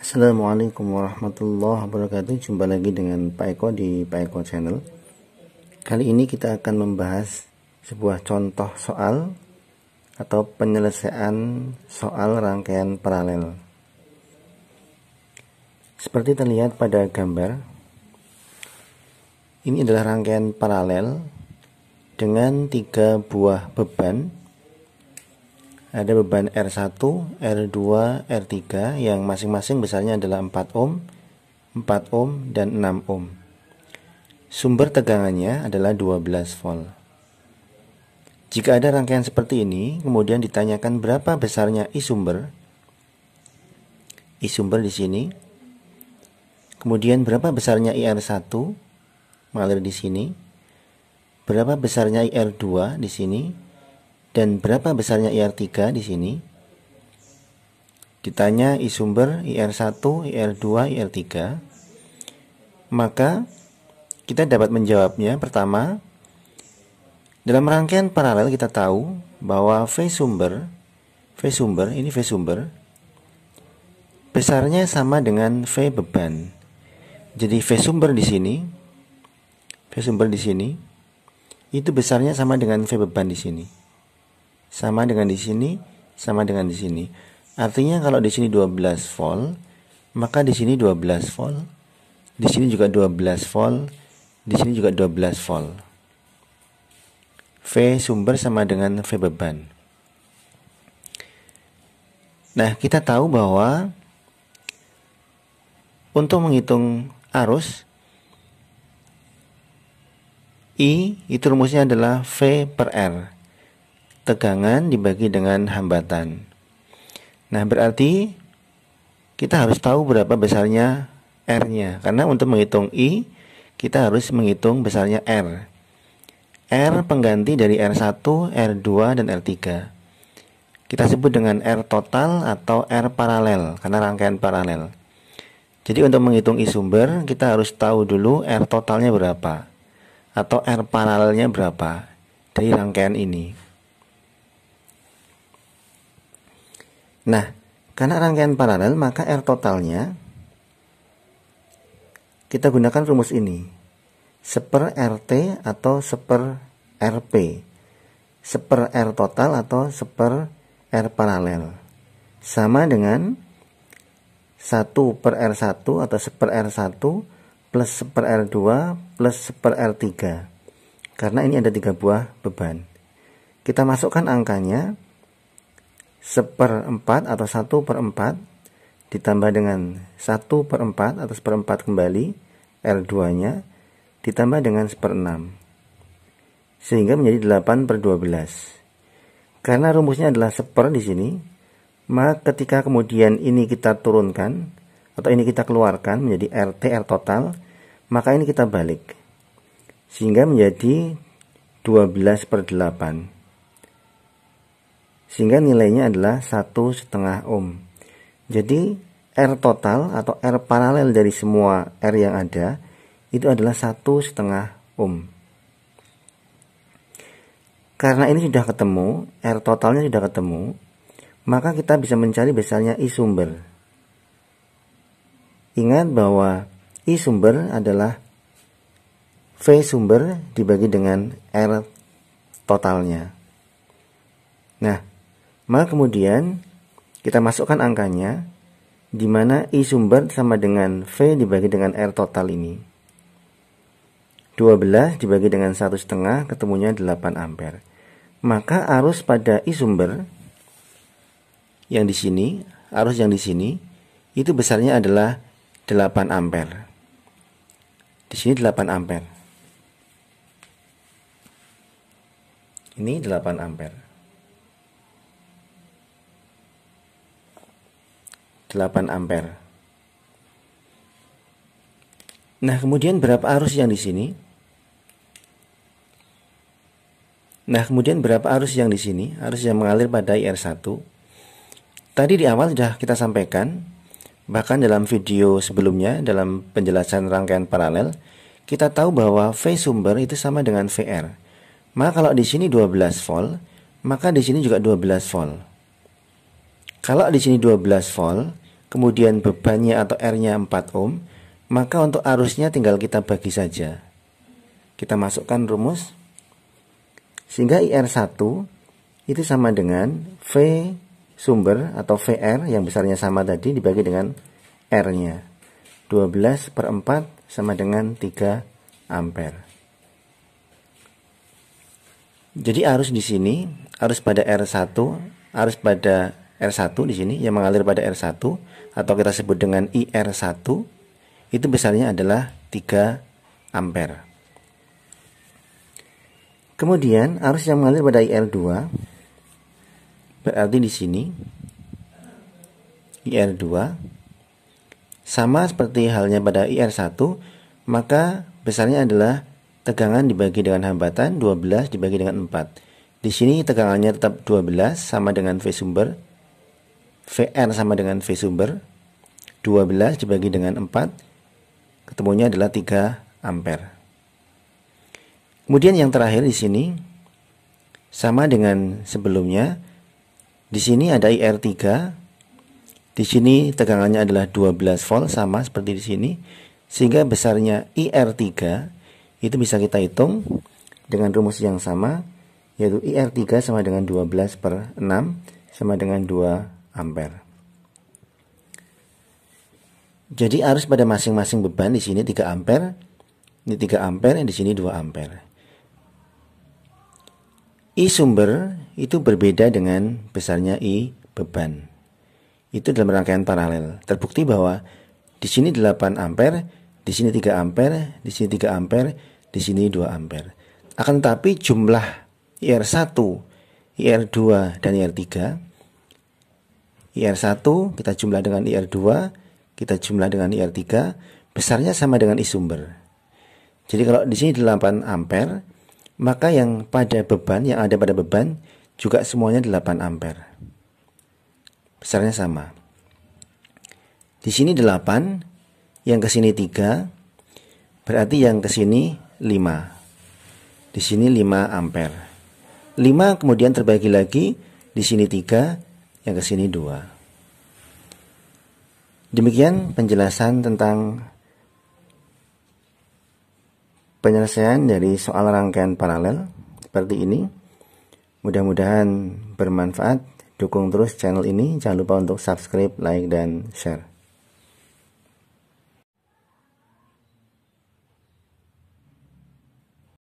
Assalamualaikum warahmatullahi wabarakatuh. Jumpa lagi dengan Pak Eko di Pak Eko Channel. Kali ini kita akan membahas sebuah contoh soal atau penyelesaian soal rangkaian paralel. Seperti terlihat pada gambar, ini adalah rangkaian paralel dengan 3 buah beban. Ada beban R1, R2, R3 yang masing-masing besarnya adalah 4 ohm, 4 ohm, dan 6 ohm. Sumber tegangannya adalah 12 volt. Jika ada rangkaian seperti ini, kemudian ditanyakan berapa besarnya I sumber di sini. Kemudian berapa besarnya IR1 mengalir di sini. Berapa besarnya IR2 di sini. Dan berapa besarnya IR3 di sini? Ditanya I sumber, IR1, IR2, IR3. Maka kita dapat menjawabnya. Pertama, dalam rangkaian paralel kita tahu bahwa V sumber besarnya sama dengan V beban. Jadi V sumber di sini itu besarnya sama dengan V beban di sini. Sama dengan di sini, sama dengan di sini. Artinya kalau di sini 12 volt, maka di sini 12 volt. Di sini juga 12 volt, di sini juga 12 volt. V sumber sama dengan V beban. Nah, kita tahu bahwa untuk menghitung arus, I itu rumusnya adalah V per R. Tegangan dibagi dengan hambatan. Nah, berarti kita harus tahu berapa besarnya R-nya. Karena untuk menghitung I, kita harus menghitung besarnya R. R pengganti dari R1, R2, dan R3. Kita sebut dengan R total atau R paralel, karena rangkaian paralel. Jadi untuk menghitung I sumber, kita harus tahu dulu R totalnya berapa, atau R paralelnya berapa dari rangkaian ini. Nah, karena rangkaian paralel, maka R totalnya kita gunakan rumus ini. Seper RT atau seper RP. Seper R total atau seper R paralel. Sama dengan 1 per R1 atau seper R1 plus seper R2 plus seper R3. Karena ini ada 3 buah beban. Kita masukkan angkanya. 1/4 atau 1/4 ditambah dengan 1/4 atau 1/4 kembali R2 nya ditambah dengan 1/6 sehingga menjadi 8/12. Karena rumusnya adalah seper di sini, maka ketika kemudian ini kita turunkan atau ini kita keluarkan menjadi RT R total, maka ini kita balik sehingga menjadi 12/8. Sehingga nilainya adalah 1,5 ohm. Jadi R total atau R paralel dari semua R yang ada itu adalah 1,5 ohm. Karena ini sudah ketemu, R totalnya sudah ketemu, maka kita bisa mencari besarnya I sumber. Ingat bahwa I sumber adalah V sumber dibagi dengan R totalnya. Nah, maka kemudian kita masukkan angkanya, di mana I sumber sama dengan V dibagi dengan R total ini. 12 dibagi dengan 1,5 ketemunya 8 ampere. Maka arus pada I sumber yang di sini, arus yang di sini itu besarnya adalah 8 ampere. Di sini 8 ampere. Ini 8 ampere. 8 ampere. Nah, kemudian berapa arus yang di sini? Arus yang mengalir pada IR1. Tadi di awal sudah kita sampaikan, bahkan dalam video sebelumnya dalam penjelasan rangkaian paralel, kita tahu bahwa V sumber itu sama dengan VR. Maka kalau di sini 12 volt, maka di sini juga 12 volt. Kalau di sini 12 volt, kemudian bebannya atau R-nya 4 ohm, maka untuk arusnya tinggal kita bagi saja. Kita masukkan rumus, sehingga IR1 itu sama dengan V sumber atau VR yang besarnya sama tadi dibagi dengan R-nya. 12/4 sama dengan 3 ampere. Jadi arus di sini, arus pada R1 di sini yang mengalir pada R1 atau kita sebut dengan IR1 itu besarnya adalah 3 ampere. Kemudian arus yang mengalir pada IR2 berarti di sini IR2 sama seperti halnya pada IR1, maka besarnya adalah tegangan dibagi dengan hambatan 12 dibagi dengan 4. Di sini tegangannya tetap 12 sama dengan V sumber. VR sama dengan V sumber. 12 dibagi dengan 4. Ketemunya adalah 3 ampere. Kemudian yang terakhir di sini sama dengan sebelumnya. Di sini ada IR3. Di sini tegangannya adalah 12 volt sama seperti di sini. Sehingga besarnya IR3 itu bisa kita hitung dengan rumus yang sama, yaitu IR3 sama dengan 12/6 sama dengan 2 ampere. Jadi arus pada masing-masing beban di sini 3 ampere, ini 3 ampere, di sini 2 ampere. I sumber itu berbeda dengan besarnya I beban. Itu dalam rangkaian paralel. Terbukti bahwa di sini 8 ampere, di sini 3 ampere, di sini 3 ampere, di sini 2 ampere. Akan tetapi jumlah IR1, IR2, dan IR3, IR1 kita jumlah dengan IR2, kita jumlah dengan IR3, besarnya sama dengan I sumber. Jadi kalau di sini 8 ampere, maka yang pada beban, yang ada pada beban juga semuanya 8 ampere. Besarnya sama. Di sini 8, yang ke sini 3, berarti yang ke sini 5. Di sini 5 ampere. 5 kemudian terbagi lagi, di sini 3, yang ke sini 2. Demikian penjelasan tentang penyelesaian dari soal rangkaian paralel seperti ini. Mudah-mudahan bermanfaat. Dukung terus channel ini. Jangan lupa untuk subscribe, like, dan share.